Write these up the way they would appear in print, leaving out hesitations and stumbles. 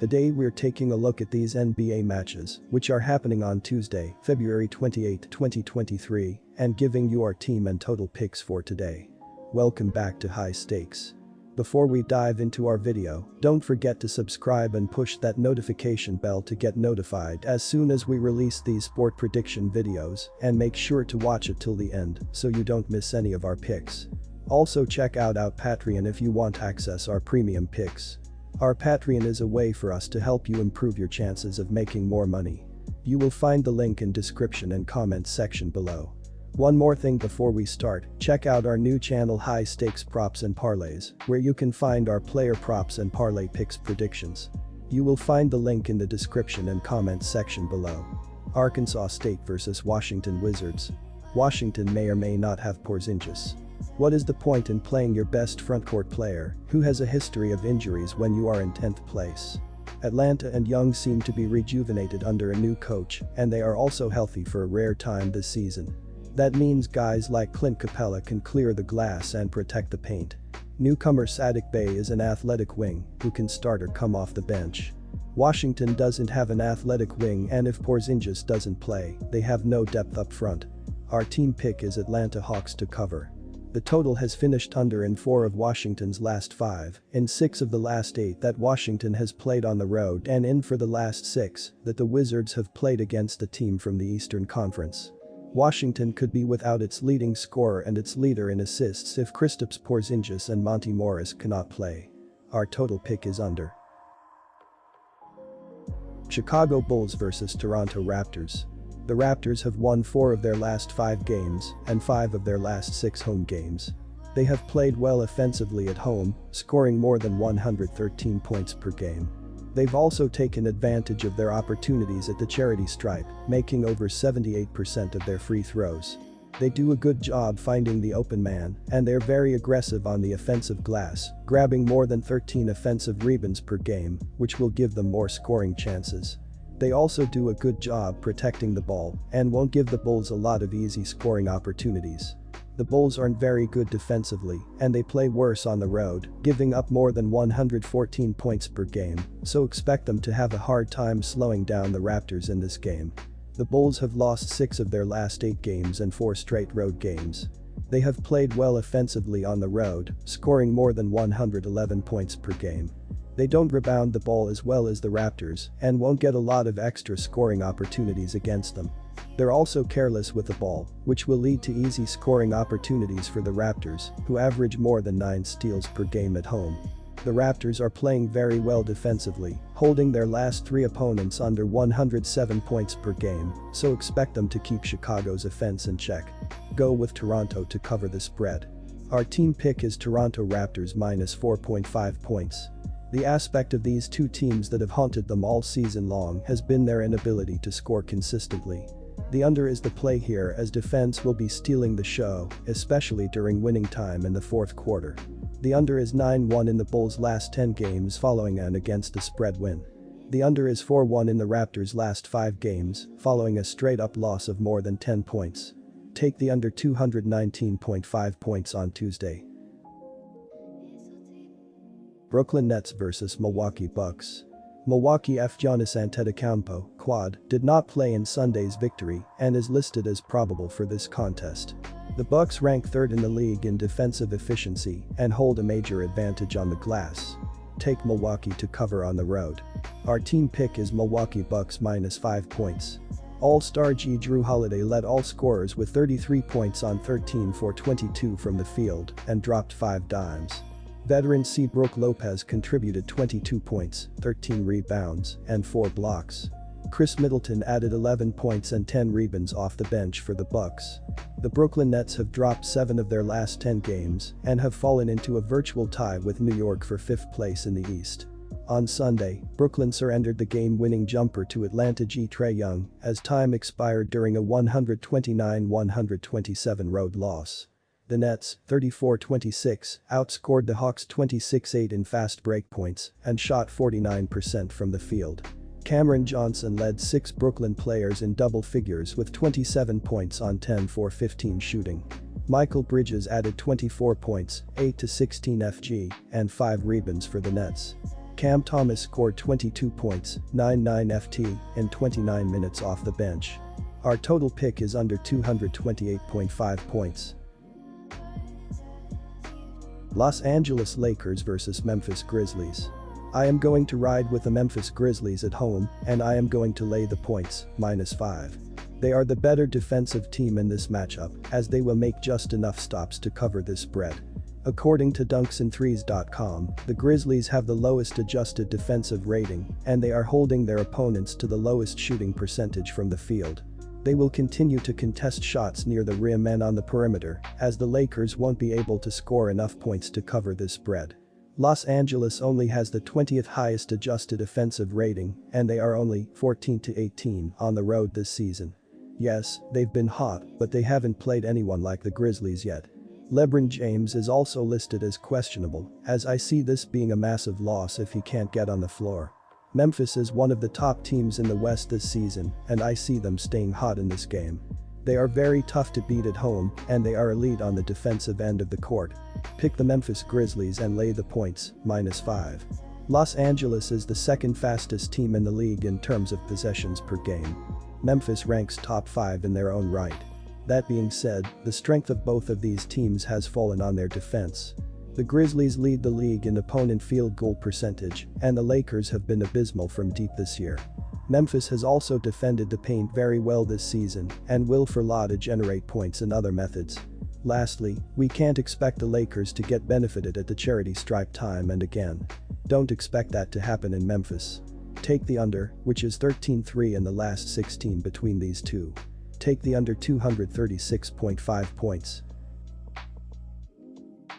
Today we're taking a look at these NBA matches, which are happening on Tuesday, February 28, 2023, and giving you our team and total picks for today. Welcome back to High Stakes. Before we dive into our video, don't forget to subscribe and push that notification bell to get notified as soon as we release these sport prediction videos, and make sure to watch it till the end so you don't miss any of our picks. Also check out our Patreon if you want access our premium picks. Our Patreon is a way for us to help you improve your chances of making more money. You will find the link in description and comments section below. One more thing before we start, check out our new channel High Stakes Props and Parlays, where you can find our player props and parlay picks predictions. You will find the link in the description and comments section below. Arkansas State vs Washington Wizards. Washington may or may not have Porzingis. What is the point in playing your best frontcourt player, who has a history of injuries, when you are in 10th place? Atlanta and Young seem to be rejuvenated under a new coach, and they are also healthy for a rare time this season. That means guys like Clint Capella can clear the glass and protect the paint. Newcomer Saddiq Bey is an athletic wing who can start or come off the bench. Washington doesn't have an athletic wing, and if Porzingis doesn't play, they have no depth up front. Our team pick is Atlanta Hawks to cover. The total has finished under in 4 of Washington's last 5, in 6 of the last 8 that Washington has played on the road, and in for the last 6 that the Wizards have played against a team from the Eastern Conference. Washington could be without its leading scorer and its leader in assists if Kristaps Porzingis and Monty Morris cannot play. Our total pick is under. Chicago Bulls vs Toronto Raptors. The Raptors have won 4 of their last 5 games and 5 of their last 6 home games. They have played well offensively at home, scoring more than 113 points per game. They've also taken advantage of their opportunities at the charity stripe, making over 78% of their free throws. They do a good job finding the open man, and they're very aggressive on the offensive glass, grabbing more than 13 offensive rebounds per game, which will give them more scoring chances. They also do a good job protecting the ball and won't give the Bulls a lot of easy scoring opportunities. The Bulls aren't very good defensively, and they play worse on the road, giving up more than 114 points per game, so expect them to have a hard time slowing down the Raptors in this game. The Bulls have lost 6 of their last 8 games and 4 straight road games. They have played well offensively on the road, scoring more than 111 points per game. They don't rebound the ball as well as the Raptors and won't get a lot of extra scoring opportunities against them. They're also careless with the ball, which will lead to easy scoring opportunities for the Raptors, who average more than 9 steals per game at home. The Raptors are playing very well defensively, holding their last 3 opponents under 107 points per game, so expect them to keep Chicago's offense in check. Go with Toronto to cover the spread. Our team pick is Toronto Raptors minus 4.5 points. The aspect of these two teams that have haunted them all season long has been their inability to score consistently. The under is the play here, as defense will be stealing the show, especially during winning time in the 4th quarter. The under is 9-1 in the Bulls' last 10 games following an against the spread win. The under is 4-1 in the Raptors' last 5 games following a straight-up loss of more than 10 points. Take the under 219.5 points on Tuesday. Brooklyn Nets vs Milwaukee Bucks. Milwaukee F. Giannis Antetokounmpo, quad, did not play in Sunday's victory and is listed as probable for this contest. The Bucks rank 3rd in the league in defensive efficiency and hold a major advantage on the glass. Take Milwaukee to cover on the road. Our team pick is Milwaukee Bucks minus 5 points. All-star Jrue Holiday led all scorers with 33 points on 13 for 22 from the field and dropped 5 dimes. Veteran C. Brook Lopez contributed 22 points, 13 rebounds, and 4 blocks. Chris Middleton added 11 points and 10 rebounds off the bench for the Bucks. The Brooklyn Nets have dropped 7 of their last 10 games and have fallen into a virtual tie with New York for 5th place in the East. On Sunday, Brooklyn surrendered the game-winning jumper to Atlanta Trae Young as time expired during a 129-127 road loss. The Nets, 34-26, outscored the Hawks 26-8 in fast break points and shot 49% from the field. Cameron Johnson led 6 Brooklyn players in double figures with 27 points on 10 for 15 shooting. Michael Bridges added 24 points, 8 to 16 FG, and 5 rebounds for the Nets. Cam Thomas scored 22 points, 9 FT, in 29 minutes off the bench. Our total pick is under 228.5 points. Los Angeles Lakers vs Memphis Grizzlies. I am going to ride with the Memphis Grizzlies at home, and I am going to lay the points, -5. They are the better defensive team in this matchup, as they will make just enough stops to cover this spread. According to dunksandthrees.com, the Grizzlies have the lowest adjusted defensive rating, and they are holding their opponents to the lowest shooting percentage from the field. They will continue to contest shots near the rim and on the perimeter, as the Lakers won't be able to score enough points to cover this spread. Los Angeles only has the 20th highest adjusted offensive rating, and they are only 14-18 on the road this season. Yes, they've been hot, but they haven't played anyone like the Grizzlies yet. LeBron James is also listed as questionable, as I see this being a massive loss if he can't get on the floor. Memphis is one of the top teams in the West this season, and I see them staying hot in this game. They are very tough to beat at home, and they are elite on the defensive end of the court. Pick the Memphis Grizzlies and lay the points, -5. Los Angeles is the second fastest team in the league in terms of possessions per game. Memphis ranks top 5 in their own right. That being said, the strength of both of these teams has fallen on their defense. The Grizzlies lead the league in opponent field goal percentage, and the Lakers have been abysmal from deep this year. Memphis has also defended the paint very well this season and will for law to generate points in other methods. Lastly, we can't expect the Lakers to get benefited at the charity stripe time and again. Don't expect that to happen in Memphis. Take the under, which is 13-3 in the last 16 between these two. Take the under 236.5 points.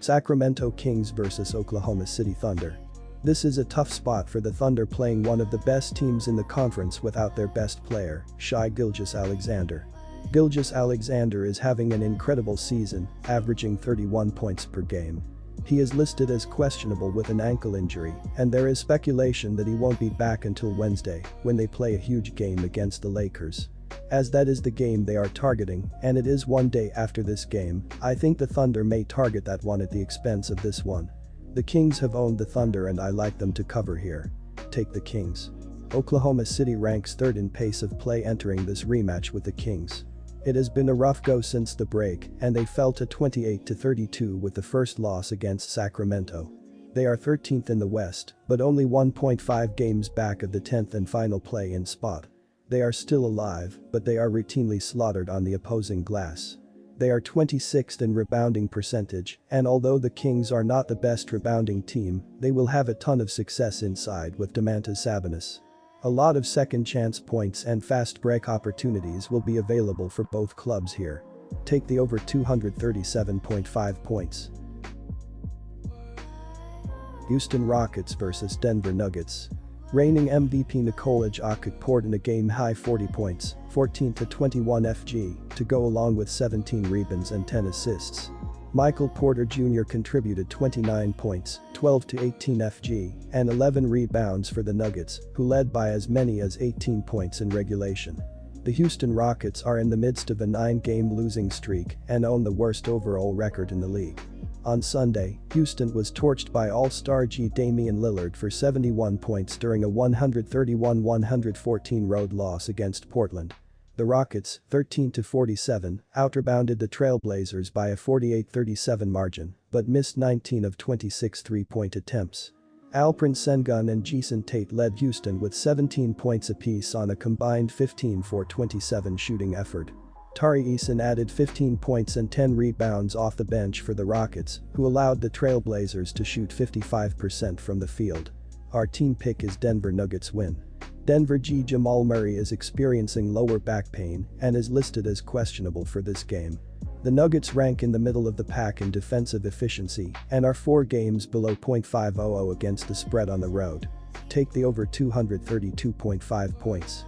Sacramento Kings vs Oklahoma City Thunder. This is a tough spot for the Thunder, playing one of the best teams in the conference without their best player, Shai Gilgeous-Alexander. Gilgeous-Alexander is having an incredible season, averaging 31 points per game. He is listed as questionable with an ankle injury, and there is speculation that he won't be back until Wednesday, when they play a huge game against the Lakers. As that is the game they are targeting, and it is one day after this game, I think the Thunder may target that one at the expense of this one. The Kings have owned the Thunder and I like them to cover here. Take the Kings. Oklahoma City ranks 3rd in pace of play entering this rematch with the Kings. It has been a rough go since the break, and they fell to 28-32 with the first loss against Sacramento. They are 13th in the West, but only 1.5 games back of the 10th and final play-in spot. They are still alive, but they are routinely slaughtered on the opposing glass. They are 26th in rebounding percentage, and although the Kings are not the best rebounding team, they will have a ton of success inside with Domantas Sabonis. A lot of second chance points and fast break opportunities will be available for both clubs here. Take the over 237.5 points. Houston Rockets vs Denver Nuggets. Reigning MVP Nikola Jokic poured in a game-high 40 points, 14-21 FG, to go along with 17 rebounds and 10 assists. Michael Porter Jr. contributed 29 points, 12-18 FG, and 11 rebounds for the Nuggets, who led by as many as 18 points in regulation. The Houston Rockets are in the midst of a 9-game losing streak and own the worst overall record in the league. On Sunday, Houston was torched by All-Star Damian Lillard for 71 points during a 131-114 road loss against Portland. The Rockets, 13-47, outrebounded the Trailblazers by a 48-37 margin, but missed 19 of 26 three-point attempts. Alperen Sengun and Jason Tate led Houston with 17 points apiece on a combined 15-for-27 shooting effort. Tari Eason added 15 points and 10 rebounds off the bench for the Rockets, who allowed the Trailblazers to shoot 55% from the field. Our team pick is Denver Nuggets win. Denver Jamal Murray is experiencing lower back pain and is listed as questionable for this game. The Nuggets rank in the middle of the pack in defensive efficiency and are 4 games below .500 against the spread on the road. Take the over 232.5 points.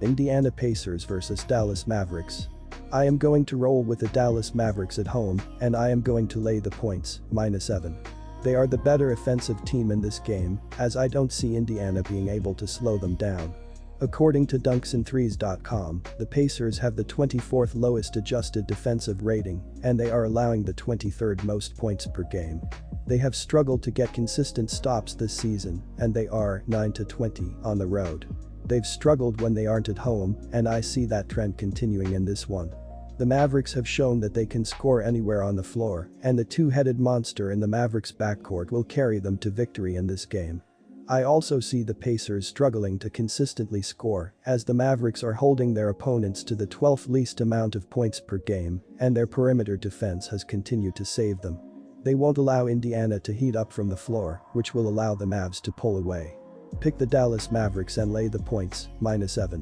Indiana Pacers vs Dallas Mavericks. I am going to roll with the Dallas Mavericks at home, and I am going to lay the points, -7. They are the better offensive team in this game, as I don't see Indiana being able to slow them down. According to dunksandthrees.com, the Pacers have the 24th lowest adjusted defensive rating, and they are allowing the 23rd most points per game. They have struggled to get consistent stops this season, and they are 9-20 on the road. They've struggled when they aren't at home, and I see that trend continuing in this one. The Mavericks have shown that they can score anywhere on the floor, and the two-headed monster in the Mavericks backcourt will carry them to victory in this game. I also see the Pacers struggling to consistently score, as the Mavericks are holding their opponents to the 12th least amount of points per game, and their perimeter defense has continued to save them. They won't allow Indiana to heat up from the floor, which will allow the Mavs to pull away. Pick the Dallas Mavericks and lay the points, -7.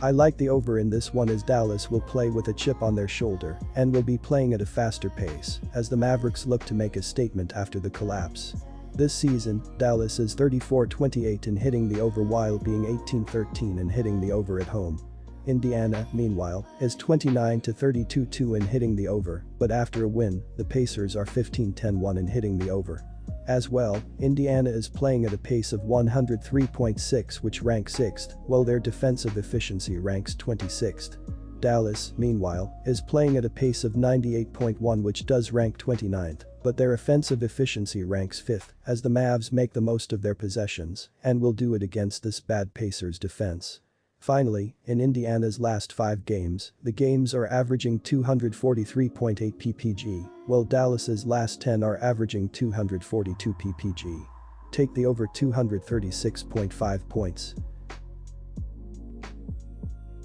I like the over in this one as Dallas will play with a chip on their shoulder and will be playing at a faster pace as the Mavericks look to make a statement after the collapse. This season, Dallas is 34-28 in hitting the over while being 18-13 in hitting the over at home. Indiana, meanwhile, is 29-32 in hitting the over, but after a win, the Pacers are 15-10 in hitting the over. As well, Indiana is playing at a pace of 103.6 which ranks 6th, while their defensive efficiency ranks 26th. Dallas, meanwhile, is playing at a pace of 98.1 which does rank 29th, but their offensive efficiency ranks 5th as the Mavs make the most of their possessions and will do it against this bad Pacers defense. Finally, in Indiana's last 5 games, the games are averaging 243.8 ppg, while Dallas's last 10 are averaging 242 ppg. Take the over 236.5 points.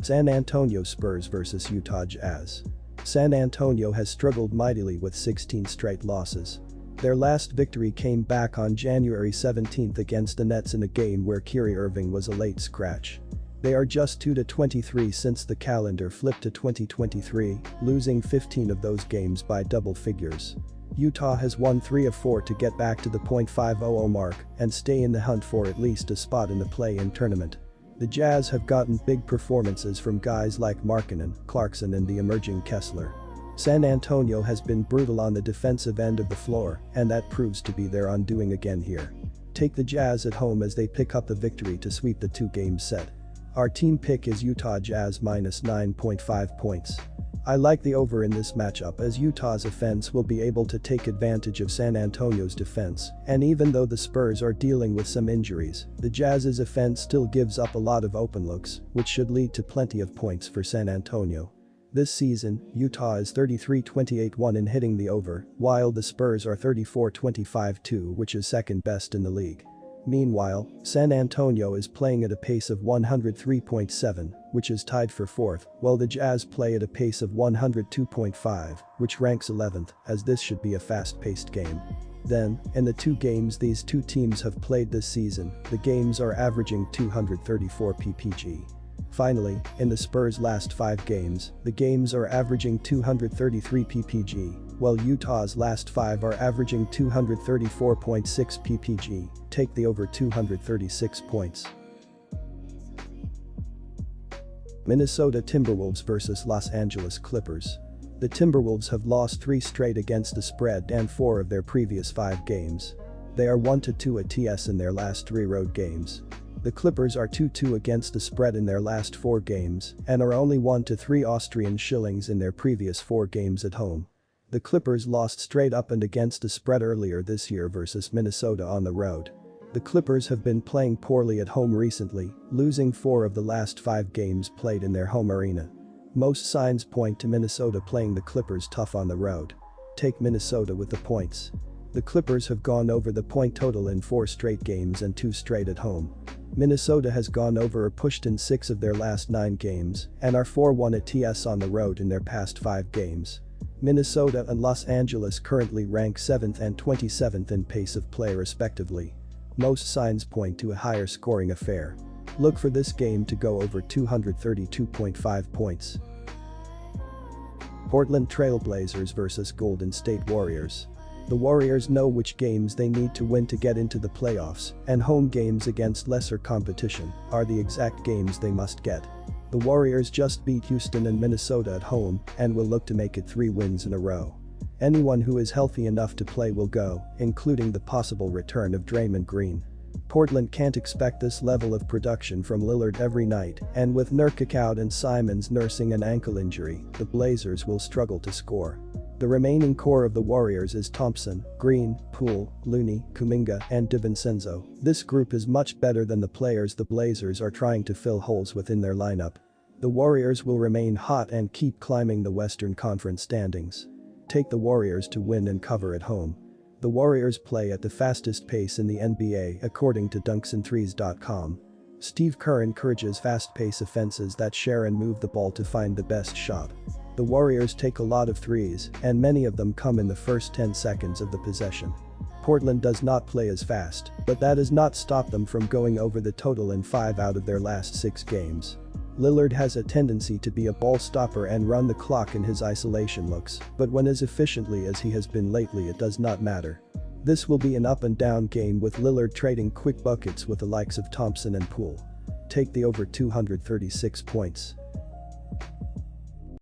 San Antonio Spurs vs Utah Jazz. San Antonio has struggled mightily with 16 straight losses. Their last victory came back on January 17 against the Nets in a game where Kyrie Irving was a late scratch. They are just 2-23 since the calendar flipped to 2023, losing 15 of those games by double figures. Utah has won 3 of 4 to get back to the .500 mark and stay in the hunt for at least a spot in the play-in tournament. The Jazz have gotten big performances from guys like Markkanen, Clarkson and the emerging Kessler. San Antonio has been brutal on the defensive end of the floor, and that proves to be their undoing again here. Take the Jazz at home as they pick up the victory to sweep the 2-game set. Our team pick is Utah Jazz -9.5 points. I like the over in this matchup as Utah's offense will be able to take advantage of San Antonio's defense, and even though the Spurs are dealing with some injuries, the Jazz's offense still gives up a lot of open looks, which should lead to plenty of points for San Antonio. This season, Utah is 33-28 in hitting the over, while the Spurs are 34-25, which is second best in the league. Meanwhile, San Antonio is playing at a pace of 103.7, which is tied for 4th, while the Jazz play at a pace of 102.5, which ranks 11th, as this should be a fast-paced game. Then, in the 2 games these two teams have played this season, the games are averaging 234 ppg. Finally, in the Spurs' last 5 games, the games are averaging 233 ppg, while Utah's last 5 are averaging 234.6 ppg. Take the over 236 points. Minnesota Timberwolves vs Los Angeles Clippers. The Timberwolves have lost 3 straight against the spread and 4 of their previous 5 games. They are 1-2 at TS in their last 3 road games. The Clippers are 2-2 against the spread in their last 4 games and are only 1-3 Austrian shillings in their previous 4 games at home. The Clippers lost straight up and against the spread earlier this year versus Minnesota on the road. The Clippers have been playing poorly at home recently, losing 4 of the last 5 games played in their home arena. Most signs point to Minnesota playing the Clippers tough on the road. Take Minnesota with the points. The Clippers have gone over the point total in 4 straight games and 2 straight at home. Minnesota has gone over or pushed in 6 of their last 9 games and are 4-1 at TS on the road in their past 5 games. Minnesota and Los Angeles currently rank 7th and 27th in pace of play respectively. Most signs point to a higher scoring affair. Look for this game to go over 232.5 points. Portland Trail Blazers vs Golden State Warriors. The Warriors know which games they need to win to get into the playoffs, and home games against lesser competition are the exact games they must get. The Warriors just beat Houston and Minnesota at home and will look to make it 3 wins in a row. Anyone who is healthy enough to play will go, including the possible return of Draymond Green. Portland can't expect this level of production from Lillard every night, and with Nurkic out and Simons nursing an ankle injury, the Blazers will struggle to score. The remaining core of the Warriors is Thompson, Green, Poole, Looney, Kuminga, and DiVincenzo. This group is much better than the players the Blazers are trying to fill holes within their lineup. The Warriors will remain hot and keep climbing the Western Conference standings. Take the Warriors to win and cover at home. The Warriors play at the fastest pace in the NBA according to dunksandthrees.com. Steve Kerr encourages fast-paced offenses that share and move the ball to find the best shot. The Warriors take a lot of threes, and many of them come in the first 10 seconds of the possession. Portland does not play as fast, but that has not stopped them from going over the total in 5 out of their last 6 games. Lillard has a tendency to be a ball stopper and run the clock in his isolation looks, but when as efficiently as he has been lately it does not matter. This will be an up and down game with Lillard trading quick buckets with the likes of Thompson and Poole. Take the over 236 points.